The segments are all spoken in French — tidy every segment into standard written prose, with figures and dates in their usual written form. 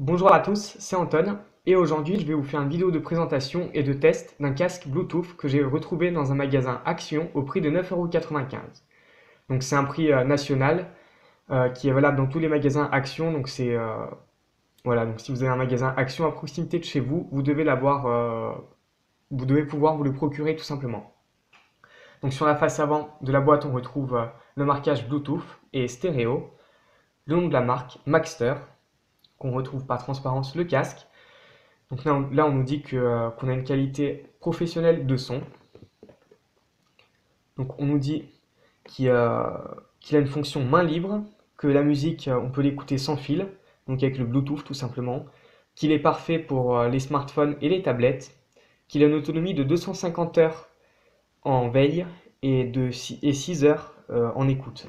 Bonjour à tous, c'est Anton et aujourd'hui je vais vous faire une vidéo de présentation et de test d'un casque Bluetooth que j'ai retrouvé dans un magasin Action au prix de 9,95 €. Donc c'est un prix national qui est valable dans tous les magasins Action. Donc voilà, donc si vous avez un magasin Action à proximité de chez vous, vous devez l'avoir, vous devez pouvoir vous le procurer tout simplement. Donc sur la face avant de la boîte on retrouve le marquage Bluetooth et stéréo, le nom de la marque Maxster, qu'on retrouve par transparence le casque. Donc là, on nous dit qu'on a une qualité professionnelle de son. Donc on nous dit qu'il a une fonction main libre, que la musique, on peut l'écouter sans fil, donc avec le Bluetooth tout simplement, qu'il est parfait pour les smartphones et les tablettes, qu'il a une autonomie de 250 heures en veille et 6 heures en écoute.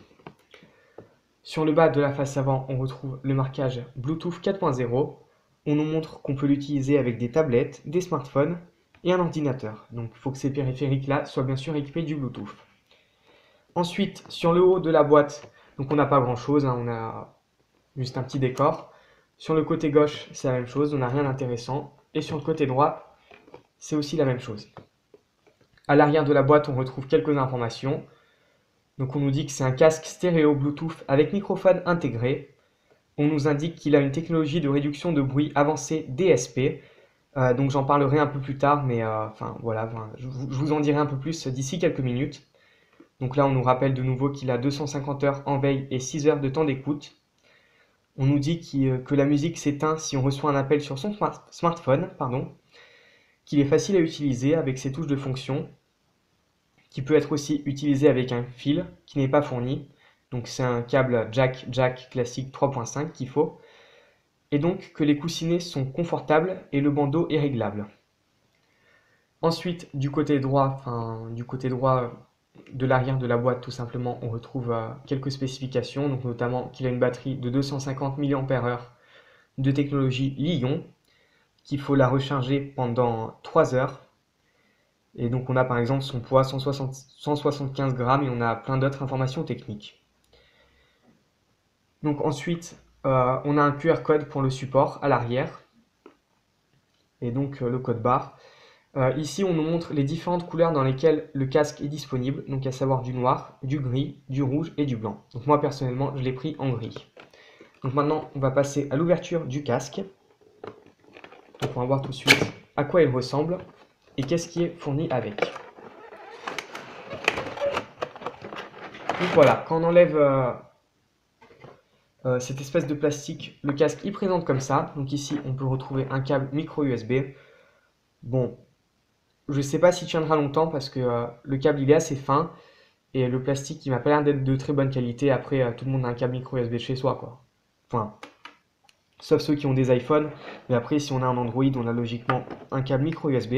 Sur le bas de la face avant, on retrouve le marquage Bluetooth 4.0. On nous montre qu'on peut l'utiliser avec des tablettes, des smartphones et un ordinateur. Donc il faut que ces périphériques-là soient bien sûr équipés du Bluetooth. Ensuite, sur le haut de la boîte, donc on n'a pas grand-chose, on a juste un petit décor. Sur le côté gauche, c'est la même chose, on n'a rien d'intéressant. Et sur le côté droit, c'est aussi la même chose. À l'arrière de la boîte, on retrouve quelques informations. Donc on nous dit que c'est un casque stéréo Bluetooth avec microphone intégré. On nous indique qu'il a une technologie de réduction de bruit avancée DSP. Donc j'en parlerai un peu plus tard, mais voilà, je vous en dirai un peu plus d'ici quelques minutes. Donc là, on nous rappelle de nouveau qu'il a 250 heures en veille et 6 heures de temps d'écoute. On nous dit que la musique s'éteint si on reçoit un appel sur son smartphone, qu'il est facile à utiliser avec ses touches de fonction, qui peut être aussi utilisé avec un fil qui n'est pas fourni. Donc c'est un câble jack classique 3.5 qu'il faut. Et donc que les coussinets sont confortables et le bandeau est réglable. Ensuite, du côté droit de l'arrière de la boîte, tout simplement, on retrouve quelques spécifications, donc notamment qu'il a une batterie de 250 mAh de technologie Li-ion, qu'il faut la recharger pendant 3 heures. Et donc on a par exemple son poids 175 grammes et on a plein d'autres informations techniques. Donc ensuite, on a un QR code pour le support à l'arrière et donc le code barre. Ici, on nous montre les différentes couleurs dans lesquelles le casque est disponible, donc à savoir du noir, du gris, du rouge et du blanc. Donc moi personnellement, je l'ai pris en gris. Donc maintenant, on va passer à l'ouverture du casque. Donc on va voir tout de suite à quoi il ressemble et qu'est-ce qui est fourni avec. Donc voilà, quand on enlève cette espèce de plastique, le casque il présente comme ça. Donc ici, on peut retrouver un câble micro USB. Bon, je ne sais pas s'il tiendra longtemps parce que le câble il est assez fin et le plastique il m'a pas l'air d'être de très bonne qualité. Après, tout le monde a un câble micro USB chez soi, quoi. Enfin, sauf ceux qui ont des iPhones. Mais après, si on a un Android, on a logiquement un câble micro USB.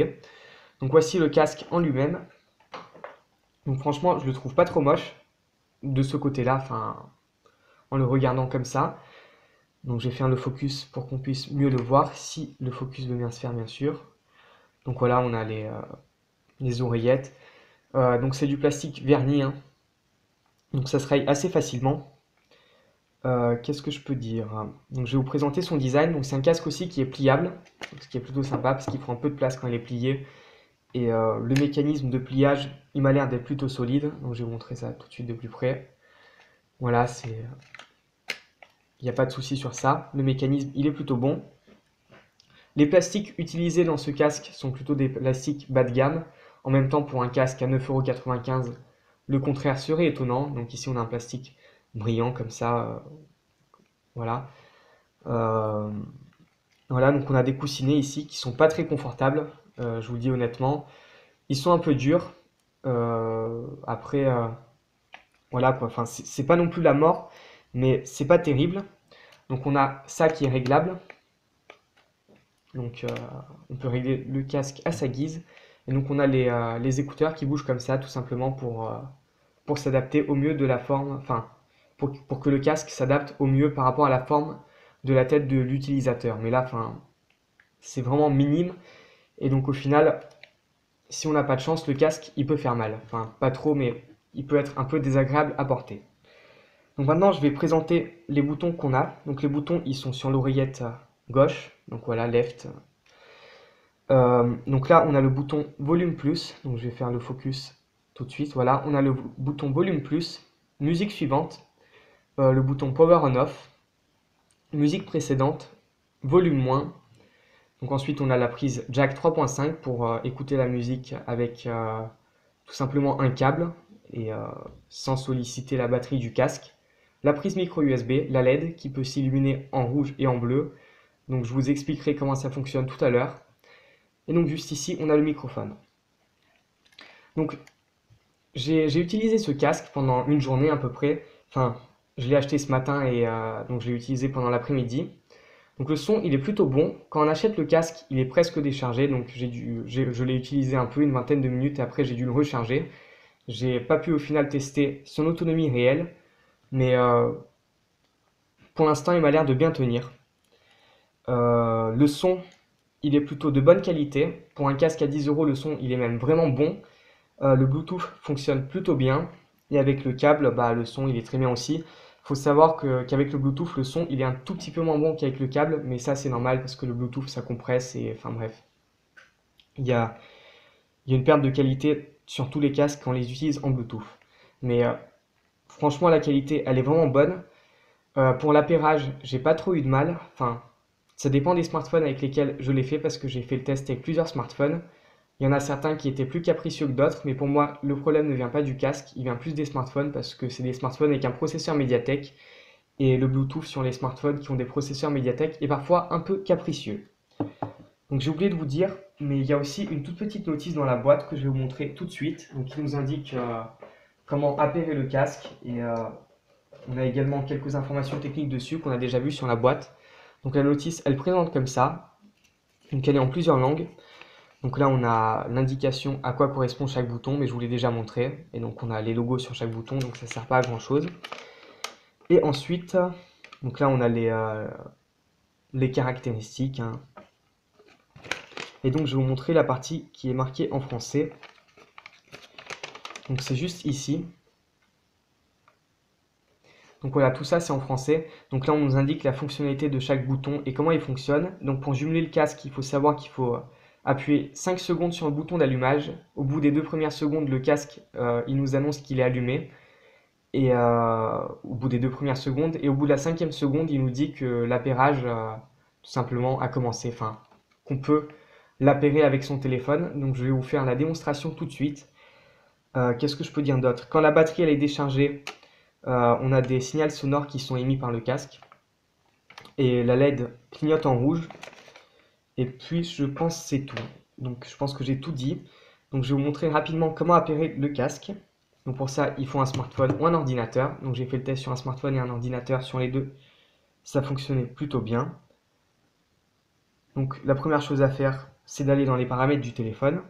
Donc voici le casque en lui-même. Donc franchement, je le trouve pas trop moche de ce côté-là, en le regardant comme ça. Donc je vais faire le focus pour qu'on puisse mieux le voir, si le focus veut bien se faire, bien sûr. Donc voilà, on a les oreillettes. Donc c'est du plastique verni, hein. Donc ça se raye assez facilement. Qu'est-ce que je peux dire? Donc je vais vous présenter son design. Donc c'est un casque aussi qui est pliable, ce qui est plutôt sympa parce qu'il prend un peu de place quand il est plié. Et le mécanisme de pliage, il m'a l'air d'être plutôt solide. Donc je vais vous montrer ça tout de suite de plus près. Voilà, il n'y a pas de souci sur ça. Le mécanisme, il est plutôt bon. Les plastiques utilisés dans ce casque sont plutôt des plastiques bas de gamme. En même temps, pour un casque à 9,95 €, le contraire serait étonnant. Donc ici, on a un plastique brillant comme ça. Voilà. Voilà, donc on a des coussinets ici qui sont pas très confortables. Je vous le dis honnêtement. Ils sont un peu durs. Après, voilà quoi. Enfin, c'est pas non plus la mort, mais c'est pas terrible. Donc on a ça qui est réglable. Donc on peut régler le casque à sa guise. Et donc on a les écouteurs qui bougent comme ça, tout simplement pour s'adapter au mieux de la forme, enfin pour que le casque s'adapte au mieux par rapport à la forme de la tête de l'utilisateur. Mais là, c'est vraiment minime. Et donc au final, si on n'a pas de chance, le casque il peut faire mal. Enfin pas trop, mais il peut être un peu désagréable à porter. Donc maintenant, je vais présenter les boutons qu'on a. Donc les boutons, ils sont sur l'oreillette gauche, donc voilà, left. Donc là, on a le bouton volume plus, donc je vais faire le focus tout de suite. Voilà, on a le bouton volume plus, musique suivante, le bouton power on off, musique précédente, volume moins. Donc ensuite, on a la prise jack 3.5 pour écouter la musique avec tout simplement un câble et sans solliciter la batterie du casque. La prise micro USB, la LED qui peut s'illuminer en rouge et en bleu. Donc je vous expliquerai comment ça fonctionne tout à l'heure. Et donc juste ici, on a le microphone. Donc j'ai utilisé ce casque pendant une journée à peu près. Enfin, je l'ai acheté ce matin et donc je l'ai utilisé pendant l'après-midi. Donc le son, il est plutôt bon. Quand on achète le casque, il est presque déchargé. Donc je l'ai utilisé un peu, une vingtaine de minutes, et après j'ai dû le recharger. J'ai pas pu au final tester son autonomie réelle, mais pour l'instant, il m'a l'air de bien tenir. Le son, il est plutôt de bonne qualité. Pour un casque à 10 euros, le son, il est même vraiment bon. Le Bluetooth fonctionne plutôt bien. Et avec le câble, bah, le son, il est très bien aussi. Il faut savoir qu'avec le Bluetooth, le son, il est un tout petit peu moins bon qu'avec le câble. Mais ça, c'est normal parce que le Bluetooth, ça compresse. Et enfin bref, il y a, il y a une perte de qualité sur tous les casques quand on les utilise en Bluetooth. Mais franchement, la qualité, elle est vraiment bonne. Pour l'appairage, j'ai pas trop eu de mal. Enfin, ça dépend des smartphones avec lesquels je l'ai fait parce que j'ai fait le test avec plusieurs smartphones. Il y en a certains qui étaient plus capricieux que d'autres, mais pour moi, le problème ne vient pas du casque, il vient plus des smartphones parce que c'est des smartphones avec un processeur Mediatek et le Bluetooth sur les smartphones qui ont des processeurs Mediatek est parfois un peu capricieux. Donc j'ai oublié de vous dire, mais il y a aussi une toute petite notice dans la boîte que je vais vous montrer tout de suite, donc qui nous indique comment appairer le casque et on a également quelques informations techniques dessus qu'on a déjà vues sur la boîte. Donc la notice, elle présente comme ça, donc elle est en plusieurs langues. Donc là, on a l'indication à quoi correspond chaque bouton, mais je vous l'ai déjà montré. Et donc on a les logos sur chaque bouton, donc ça ne sert pas à grand chose. Et ensuite, donc là, on a les caractéristiques, hein. Et donc je vais vous montrer la partie qui est marquée en français. Donc c'est juste ici. Donc voilà, tout ça c'est en français. Donc là, on nous indique la fonctionnalité de chaque bouton et comment il fonctionne. Donc pour jumeler le casque, il faut savoir qu'il faut appuyer 5 secondes sur le bouton d'allumage. Au bout des 2 premières secondes, le casque, il nous annonce qu'il est allumé. Et au bout des 2 premières secondes, et au bout de la 5e seconde, il nous dit que l'appairage, tout simplement, a commencé. Enfin, qu'on peut l'appairer avec son téléphone. Donc je vais vous faire la démonstration tout de suite. Qu'est-ce que je peux dire d'autre? Quand la batterie elle est déchargée, on a des signaux sonores qui sont émis par le casque. Et la LED clignote en rouge. Et puis je pense que c'est tout. Donc je pense que j'ai tout dit. Donc je vais vous montrer rapidement comment appairer le casque. Donc pour ça, il faut un smartphone ou un ordinateur. Donc j'ai fait le test sur un smartphone et un ordinateur. Sur les deux, ça fonctionnait plutôt bien. Donc la première chose à faire, c'est d'aller dans les paramètres du téléphone,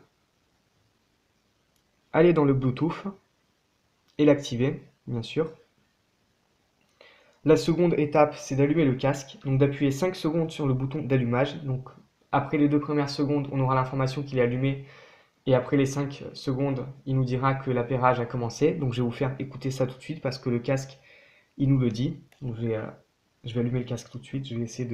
aller dans le Bluetooth et l'activer, bien sûr. La seconde étape, c'est d'allumer le casque, donc d'appuyer 5 secondes sur le bouton d'allumage. Donc après les 2 premières secondes, on aura l'information qu'il est allumé. Et après les 5 secondes, il nous dira que l'appairage a commencé. Donc je vais vous faire écouter ça tout de suite parce que le casque, il nous le dit. Donc je vais allumer le casque tout de suite. Je vais essayer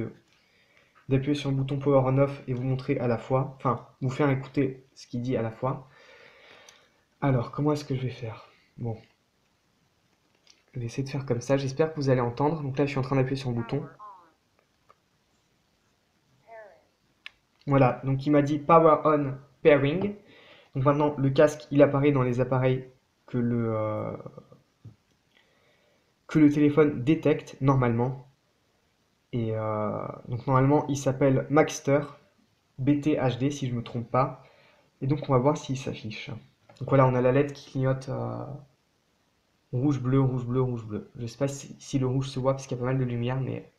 d'appuyer sur le bouton Power On Off et vous montrer à la fois. Enfin, vous faire écouter ce qu'il dit à la fois. Alors, comment est-ce que je vais faire? Bon, je vais essayer de faire comme ça. J'espère que vous allez entendre. Donc là, je suis en train d'appuyer sur le bouton. Voilà, donc il m'a dit Power On Pairing. Donc maintenant, le casque, il apparaît dans les appareils que le téléphone détecte normalement. Et donc normalement, il s'appelle Maxter BTHD si je ne me trompe pas. Et donc on va voir s'il s'affiche. Donc voilà, on a la LED qui clignote rouge, bleu, rouge, bleu, rouge, bleu. Je ne sais pas si le rouge se voit parce qu'il y a pas mal de lumière, mais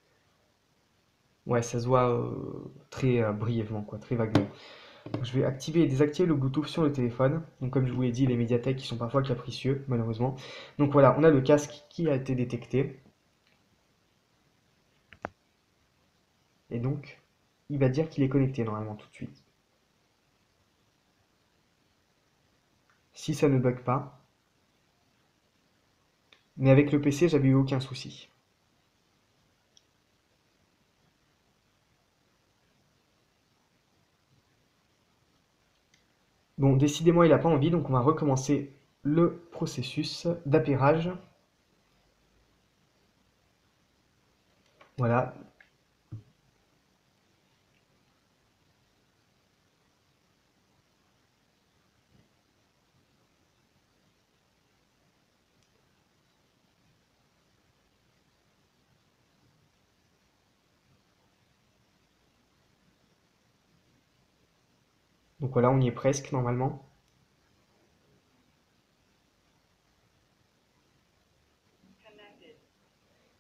ouais, ça se voit très brièvement, quoi, très vaguement. Donc, je vais activer et désactiver le Bluetooth sur le téléphone. Donc comme je vous l'ai dit, les médiathèques qui sont parfois capricieux, malheureusement. Donc voilà, on a le casque qui a été détecté. Et donc, il va dire qu'il est connecté normalement tout de suite. Si ça ne bug pas. Mais avec le PC, j'avais eu aucun souci. Bon, décidément, il n'a pas envie, donc on va recommencer le processus d'appairage. Voilà. Donc voilà, on y est presque normalement.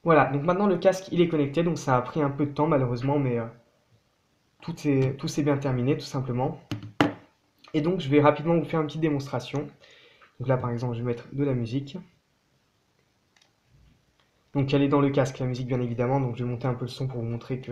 Voilà, donc maintenant le casque il est connecté, donc ça a pris un peu de temps malheureusement, mais tout s'est bien terminé tout simplement. Et donc je vais rapidement vous faire une petite démonstration. Donc là par exemple je vais mettre de la musique. Donc elle est dans le casque, la musique bien évidemment, donc je vais monter un peu le son pour vous montrer que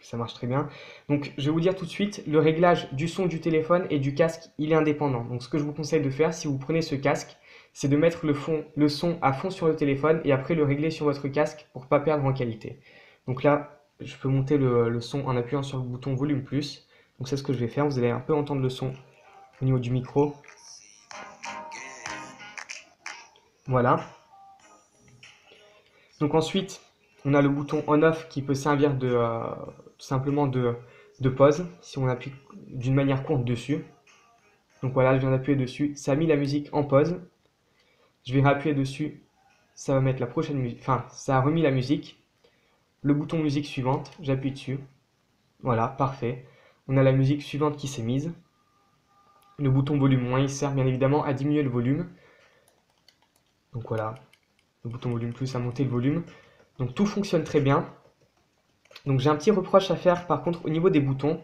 ça marche très bien. Donc je vais vous dire tout de suite, le réglage du son du téléphone et du casque, il est indépendant. Donc ce que je vous conseille de faire, si vous prenez ce casque, c'est de mettre le son à fond sur le téléphone et après le régler sur votre casque pour ne pas perdre en qualité. Donc là, je peux monter le son en appuyant sur le bouton volume plus. Donc c'est ce que je vais faire, vous allez un peu entendre le son au niveau du micro. Voilà. Donc ensuite, on a le bouton on-off qui peut servir tout simplement de pause si on appuie d'une manière courte dessus. Donc voilà, je viens d'appuyer dessus, ça a mis la musique en pause. Je vais réappuyer dessus, ça va mettre la prochaine musique, enfin ça a remis la musique. Le bouton musique suivante, j'appuie dessus. Voilà, parfait. On a la musique suivante qui s'est mise. Le bouton volume moins, il sert bien évidemment à diminuer le volume. Donc voilà, le bouton volume plus à monter le volume. Donc tout fonctionne très bien. Donc j'ai un petit reproche à faire par contre au niveau des boutons.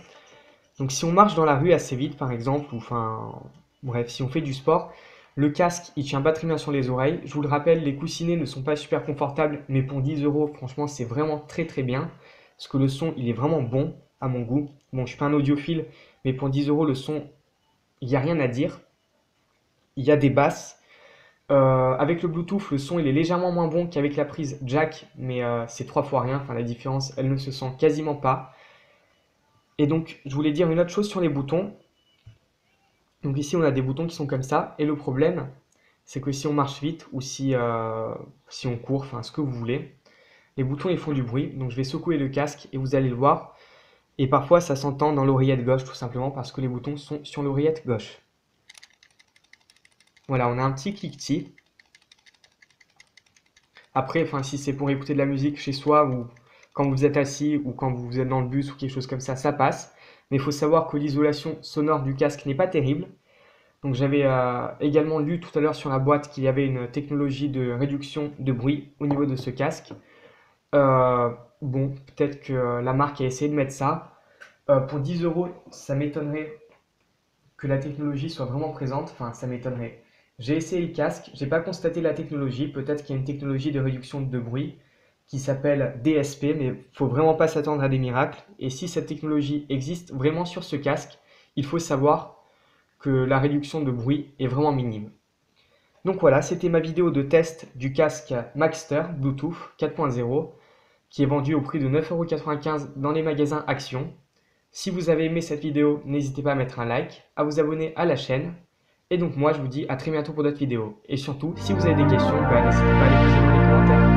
Donc si on marche dans la rue assez vite par exemple, ou enfin bref, si on fait du sport, le casque il tient pas très bien sur les oreilles. Je vous le rappelle, les coussinets ne sont pas super confortables, mais pour 10 euros, franchement c'est vraiment très très bien. Parce que le son il est vraiment bon à mon goût. Bon, je suis pas un audiophile, mais pour 10 euros le son, il n'y a rien à dire. Il y a des basses. Avec le Bluetooth, le son il est légèrement moins bon qu'avec la prise jack, mais c'est 3 fois rien. Enfin, la différence, elle ne se sent quasiment pas. Et donc, je voulais dire une autre chose sur les boutons. Donc ici, on a des boutons qui sont comme ça. Et le problème, c'est que si on marche vite ou si on court, enfin ce que vous voulez, les boutons ils font du bruit. Donc je vais secouer le casque et vous allez le voir. Et parfois, ça s'entend dans l'oreillette gauche tout simplement parce que les boutons sont sur l'oreillette gauche. Voilà, on a un petit cliquetis. Après, enfin, si c'est pour écouter de la musique chez soi ou quand vous êtes assis ou quand vous êtes dans le bus ou quelque chose comme ça passe. Mais il faut savoir que l'isolation sonore du casque n'est pas terrible. Donc j'avais également lu tout à l'heure sur la boîte qu'il y avait une technologie de réduction de bruit au niveau de ce casque. Euh, bon, peut-être que la marque a essayé de mettre ça. Pour 10 euros, ça m'étonnerait que la technologie soit vraiment présente. Enfin, ça m'étonnerait. J'ai essayé le casque, j'ai pas constaté la technologie. Peut-être qu'il y a une technologie de réduction de bruit qui s'appelle DSP, mais il faut vraiment pas s'attendre à des miracles. Et si cette technologie existe vraiment sur ce casque, il faut savoir que la réduction de bruit est vraiment minime. Donc voilà, c'était ma vidéo de test du casque Maxster Bluetooth 4.0 qui est vendu au prix de 9,95 € dans les magasins Action. Si vous avez aimé cette vidéo, n'hésitez pas à mettre un like, à vous abonner à la chaîne. Et donc moi, je vous dis à très bientôt pour d'autres vidéos. Et surtout, si vous avez des questions, n'hésitez pas à les poser dans les commentaires.